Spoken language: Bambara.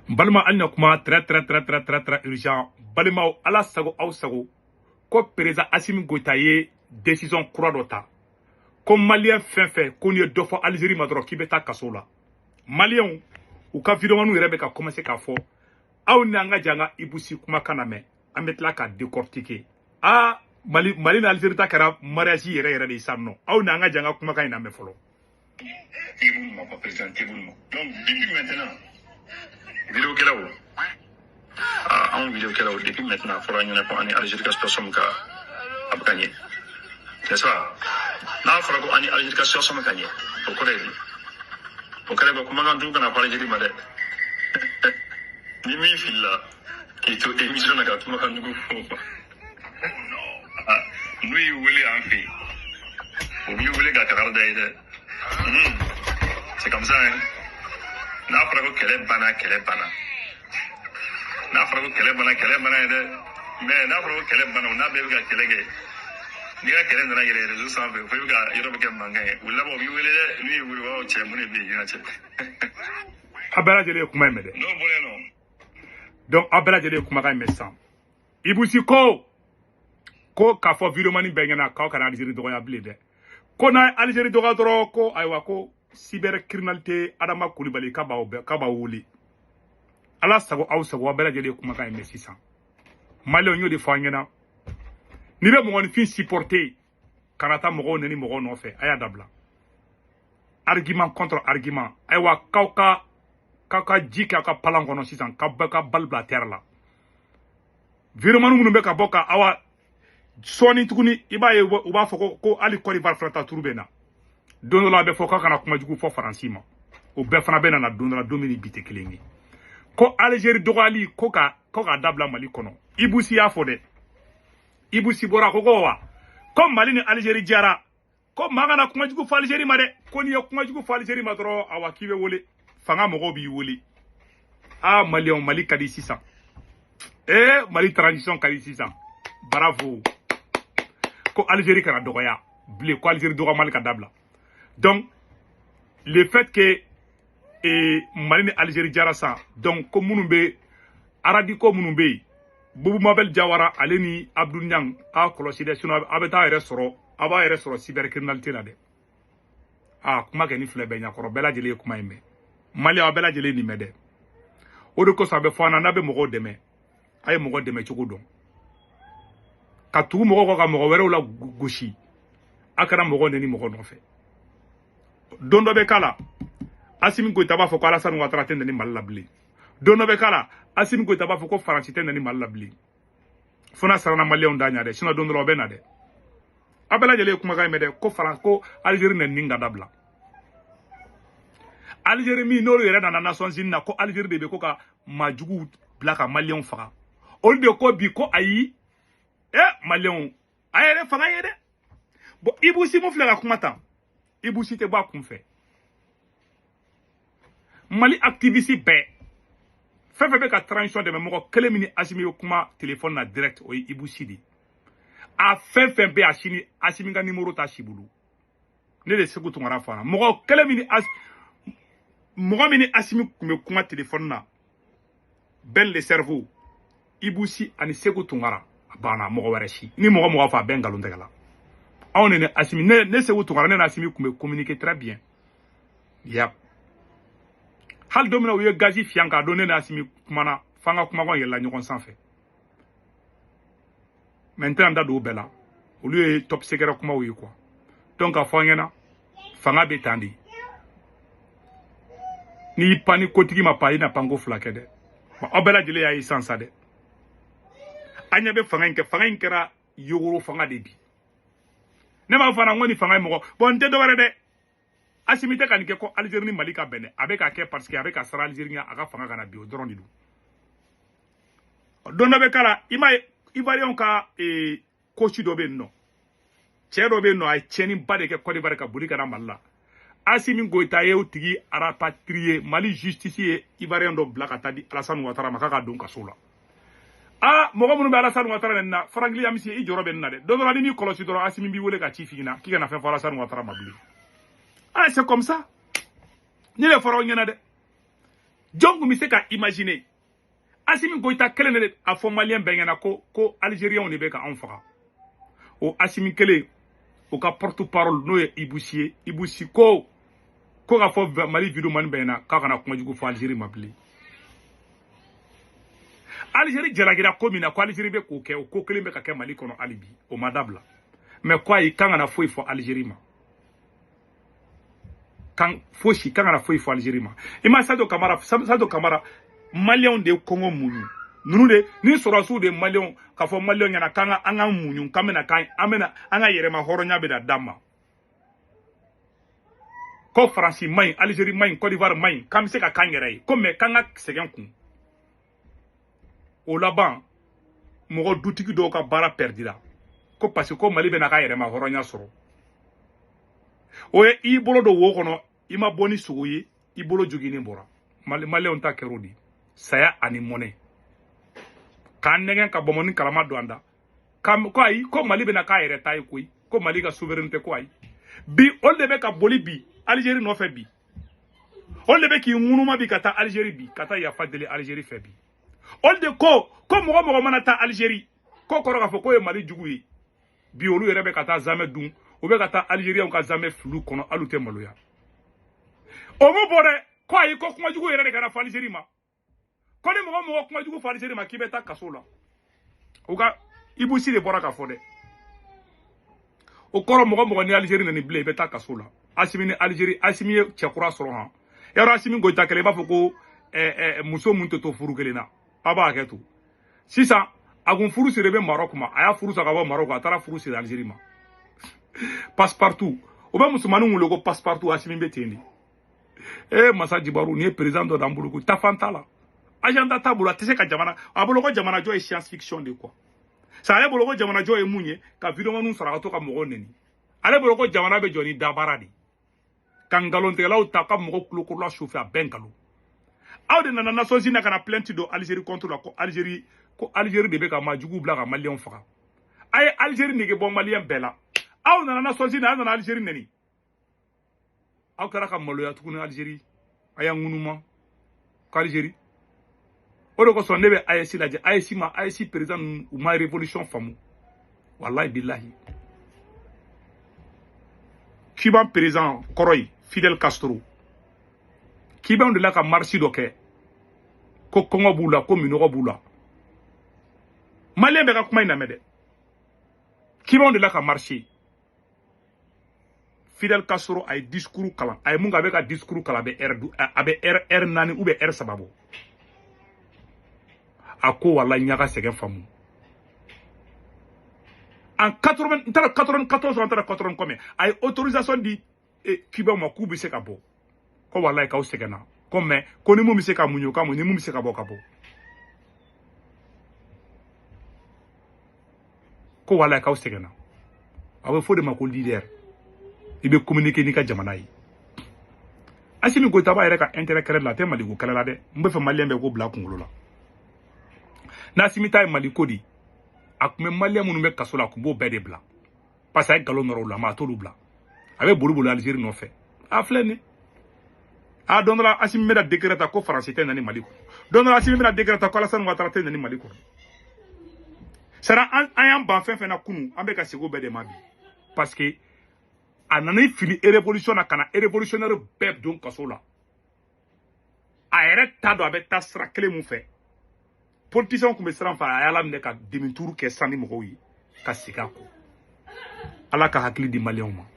balma alna kuma très urgent balma ala sago aw sago ko président Assimi Goïta ye décision kura dɔ ta ko malien fɛn fɛn ko ni ye dɔ fɔ Algérie ma dɔrɔn k'i bɛ taa kaso la malien u ka vidéo yɛrɛ bɛ ka commencer k'a fɔ aw ni an ka janga Ibousi kumakan na mɛn an bɛ tila ka décortiquer Mali ni Algérie ta kɛra mariage yɛrɛ de ye sisan nɔ aw ni an ka janga kumakan in na mɛn fɔlɔ donc depuis maintenant vidéo kɛlaw anw vidéo kɛlaw depuis maintenant fɔra ɲɛna ko ani Algérie ka situation ka a bɛ ka ɲɛ n'est-ce pas n'a fɔra ko ani Algérie ka situation bɛ ka ɲɛ o kɔrɔ ye di o kɛra ko kumakan jugu kana fɔ Algérie ma dɛ ni min filila k'i to émission na ka kumakan jugu fɔ n'u y'i wele an fɛ yen o b'i wele ka kagari da ye dɛ c'est comme ça hein n'a fɔra ko kɛlɛ banna n'a fɔra ko kɛlɛ banna ye dɛ mais n'a fɔra ko kɛlɛ banna n'a bɛɛ bɛ ka kɛlɛ kɛ n'i ka kɛlɛ nana yɛlɛ réseau sanfɛ fo i bɛ ka yɔrɔ bɛ kɛ mankan ye o laban o b'i wele dɛ n'u y'i wele o cɛ mun de bɛ yen cɛ a bɛɛ lajɛlen ye kuma in mɛn dɛ n'o bɔlen nɔ donc a bɛɛ lajɛlen ye kumakan in mɛn sisan Ibousi ko k'a fɔ vidéomani bɛɛ ɲɛna k'aw kana Algérie dɔgɔya bilen dɛ ko n'a ye Algérie dɔgɔya dɔrɔn ko ayiwa ko cybercriminalité Adama Coulibaly k'a b'aw wuli ala sago aw sago a bɛɛ lajɛlen ye kumakan in mɛn sisan maliyɛnw y'o de fɔ an ɲɛna n'i bɛ mɔgɔninfin supporter kana taa mɔgɔw neni mɔgɔw nɔfɛ a y'a dabila argument contre argument ayiwa k'aw ka ji kɛ aw ka palan kɔnɔ sisan k'aw bɛɛ ka bali bila terre la viremani minnu bɛ ka bɔ ka awa sɔɔni tuguni i b'a ye u b'a fɔ ko hali Côte d'Ivoire filata turu bɛ na don dɔ la a bɛ fɔ k'a kana kuma jugu fɔ Faransi ma o bɛɛ fana bɛ na don dɔ la don min ni bi tɛ kelen ye ko Algérie dɔgɔyali ko k'a dabila Mali kɔnɔ Ibousi y'a fɔ dɛ Ibousi bɔra ko wa ko Mali ni Algérie jara ko maa kana kuma jugu fɔ Algérie ma dɛ ko n'i ye kuma jugu fɔ Algérie ma dɔrɔn awa k'i bɛ wele fanga mɔgɔw b'i wele maliyɛnw Mali ka di sisan Mali transition ka di sisan bravo ko Algérie kana dɔgɔya bilen ko Algérie dɔgɔya Mali ka dabila donc le fait que Mali ni Algérie jara sa donc ko minnu bɛ aradiko minnu bɛ yen Boubou Mabel Diawara ale ni Abdou Niang a kɔlɔsi dɛ sinon a bɛ taa a b'a yɛrɛ sɔrɔ cybercriminalité la dɛ kuma kɛ ni filɛ bɛɛ ɲɛkɔrɔ bɛɛ lajɛlen ye kuma in mɛn Mali a bɛɛ lajɛlen nin mɛn dɛ o de kosɔn a bɛ fɔ an na n'a bɛ mɔgɔw dɛmɛ a ye mɔgɔ dɛmɛ cogo dɔn ka tugu mɔgɔw kɔ ka mɔgɔ wɛrɛw la gosi a kana mɔgɔw neni mɔgɔ nɔfɛ don dɔ bɛ k'a la Assimi Goïta b'a fɔ ko Alassane Ouattara tɛ neni Mali la bilen don dɔ bɛ k'a la Assimi Goïta b'a fɔ ko Faransi tɛ neni Mali la bilen fo n'a sarana maliyɛnw da ɲa dɛ sinon don dɔ la o bɛ na dɛ a bɛɛ lajɛlen ye kumakan in mɛn dɛ ko Algérie nɛni ka dabila Algérie min n'olu yɛrɛ nana Nations Unies na ko Algérie de bɛ ko ka maajugu bila ka maliyɛnw faga olu de ko bi ko ayi maliyɛnw a yɛrɛ fanga ye dɛ bon Ibousi mun filɛ ka kuma tan Ibousi tɛ bɔ a kunfɛ Mali activiste bɛɛ fɛn fɛn bɛ ka transition dɛmɛ mɔgɔ kelen min ni Assimi bɛ kuma téléphone na direct o ye Ibousi de a fɛn fɛn bɛ Assimi ka numéro t'a si bolo ne de Sékou Tounkara fɔ a la mɔgɔ kelen min ni Assimi tun bɛ kuma téléphone na Ben le cerveau Ibousi ani Sékou Tounkara a banna mɔgɔ wɛrɛ si ni mɔgɔ fɔ a bɛɛ nkalon tigɛ la anw ni Assimi ne Sékou Tounkara ne na Assimi tun bɛ communiquer très bien yap hali don min na u ye gazi fiyan k'a don ne na Assimi kumana f'an ka kumakan yɛlɛla ɲɔgɔn sanfɛ mais n tɛna n da don o bɛɛ la olu ye top secret kumaw ye quoi donc k'a fɔ an ɲɛna fanga bɛ tan de n'i pan ni kotigi ma pan i na panko fila kɛ dɛ aw bɛɛ lajɛlen y'a ye sisan sa dɛ an ɲɛ bɛ fanga in kɛra yogoro fanga de bi ne b'a fɔ n ko ni fanga ye mɔgɔ bon n tɛ dɔwɛrɛ dɛ Assimi tɛ ka nin kɛ ko Algérie ni Mali ka bɛn dɛ a bɛ ka kɛ parce que a bɛ ka sara Algérie ɲɛ a ka fanga kana bi o dɔrɔn de don don dɔ bɛ k'a la i m'a ye Ivoiriyɛnw ka coach dɔ bɛ yen nɔ cɛ dɔ bɛ yen nɔ a ye tiɲɛniba de kɛ Côte d'Ivoire ka boli ka na Mali la Assimi Goïta ye o tigi rapatrier Mali justice ye Ivoiriyɛn dɔ bila ka taa di Alassane Ouattara ma k'a ka don kaso la mɔgɔ minnu bɛ Alassane Ouattara nɛni na Franck Liamsi i jɔyɔrɔ bɛ nin na dɛ don dɔ la ni m'i kɔlɔsi dɔrɔn Assimi b'i wele ka ci f'i ɲɛna k'i kana fɛn fɔ Alassane Ouattara ma bilen c'est comme ça ni le fɔra aw ɲɛna dɛ jɔn kun bɛ se ka imaginer Assimi Goïta kelen de a fɔ malien bɛɛ ɲɛna ko algériens de bɛ ka anw faga o Assimi kelen o ka porte parole n'o ye Ibousi ye Ibousi ko ka fɔ Mali vidéoman bɛɛ ɲɛna k'a kana kuma jugu fɔ Algérie ma bilen Algérie jalagira ko min na ko Algérie bɛ k'o kɛ o ko kelen bɛ ka kɛ Mali kɔnɔ hali bi o ma dabila mais ko ayi kan kana foyi fɔ Algérie ma kan kana foyi fɔ Algérie ma i ma Sadio Camara Maliens de Congo muɲu nunu de ni sɔrɔsiw de Maliens k'a fɔ Maliens ɲɛna k'an ka muɲu k'an bɛna an ka yɛrɛma hɔrɔnya bɛna d'an ma ko Faransi man ɲi Algérie man ɲi Côte d'Ivoire man ɲi k'an bɛ se ka k'an yɛrɛ ye ko mais k'an ka sɛgɛn kun o laban mɔgɔ dutigi dɔw ka baara perdira ko parce que ko Mali bɛna ka yɛrɛma hɔrɔnya sɔrɔ o ye i bolo don wo kɔnɔ i ma bɔ ni sogo ye i bolo joginen bɔra Maliens ta kɛr'o de saya ani mɔnɛ k'an nɛgɛn ka bɔmɔni kalama don an da ko ayi ko Mali bɛna k'a yɛrɛ ta ye koyi ko Mali ka souveraineté ko ayi bi olu de bɛ ka boli bi Algérie nɔfɛ bi olu de bɛ k'i ŋunuma bi ka taa Algérie bi ka taa yafa deli Algérie fɛ bi olu de ko mɔgɔ mana taa Algérie ko kɔrɔ k'a fɔ ko ye Mali jugu ye bi olu yɛrɛ bɛ ka taa zamɛ dun u bɛ ka taa Algériens ka zamɛ fulu kɔnɔ hali u tɛ maloya o m'o bɔ dɛ ko ayi ko kuma jugu yɛrɛ de kɛra fɔ Algérie ma ko ni mɔgɔ kuma jugu fɔ Algérie ma k'i bɛ taa kaso la u ka Ibousi de bɔra ka fɔ dɛ o kɔrɔ mɔgɔ ni Algérie nani bilen i bɛ taa kaso la Assimi ni Algérie Assimi ye cɛ kura sɔrɔ han yɔrɔ Assimi Goïta kɛlɛ i b'a fɔ ko muso mun tɛ to furu kelen na a b'a hakɛ to sisan a kun furu siri bɛ Maroc ma a y'a furu sa ka bɔ Maroc a taara furu siri Algérie ma passe-partout o bɛ musomaninw wele ko passe-partout Assimi bɛ ten de Massa Djibarou ni ye président dɔ d'an bolo ko tafan t'a la agenda t'a bolo a tɛ se ka jamana a bolo ko jamana jɔ ye science fiction de quoi sa ale bolo ko jamana jɔ ye mun ye ka vidéomanw sɔrɔ ka to ka mɔgɔw nɛni ale bolo ko jamana bɛ jɔ ni dabara de ka nkalontigɛlaw ta ka mɔgɔ kulokorola chauffer a bɛɛ nkalon aw de nana Nations Unies ka na plainte don Algérie contre la ko Algérie de bɛ ka majugu bila ka Maliens faga a ye Algérie nege bɔ Maliens bɛɛ la aw nana Nations Unies aw nana Algérie nɛni aw kɛra ka maloya tuguni Algérie a y'an ŋunuma ko Algérie o de kosɔn ne bɛ AES lajɛ AES président ninnu u ma révolution faamu wallahi billahi Cuban président kɔrɔ ye Fidel Castro Cubain de la ka marche dɔ kɛ ko kɔngɔ b'u la ko minɔgɔ b'u la Malien bɛ ka kuma in lamɛn dɛ Cubain de la ka marche Fidel Castro a ye discours kalan a ye mun kɛ a bɛ ka discours kalan a bɛ heure 4 ou bien heure 3 bɔ a ko wala ɲaga sɛgɛn faamu en 94 an taara 80 kɔmɛ a ye autorisation di Cubain ma k'u bɛ se ka bɔ ko walayi k'aw sɛgɛnna ko mais ko ni mun bɛ se ka muɲu ka muɲu ni mun bɛ se ka bɔ ka bɔ ko walayi k'aw sɛgɛnna a bɛ fɔ de ma ko leader i bɛ communiquer n'i ka jamana ye Assimi Goïta b'a yɛrɛ ka intérêt kɛlɛ la a tɛ Maliko kɛlɛ la dɛ n bɛ fɛ Malien bɛɛ k'o bila kunkolo la n'Assimi ta ye Maliko de a tun bɛ Malien minnu bɛ kaso la a tun b'o bɛɛ de bila parce que a ye nkalon nɔrɔ u la mais a t'olu bila a bɛ boli Algérie nɔfɛ a filɛ nin a don dɔ la Assimi bɛna décret ta ko Faransi tɛ nani Mali kɔnɔ don dɔ la Assimi bɛna décret ta ko Alassane Ouattara tɛ nani Mali kɔnɔ sara an y'an ban fɛn fɛn na kunun an bɛ ka segin o bɛɛ de ma bi parce que a nana i fili révolution na ka na révolutionnaire bɛɛ don kaso la a yɛrɛ t'a dɔn a bɛ taa sira kelen mun fɛ politiciens tun bɛ siran fɛ a y'a laminɛ ka demi-tour kɛ san ni mɔgɔw ye ka segin a kɔ Ala ka hakili di Maliens ma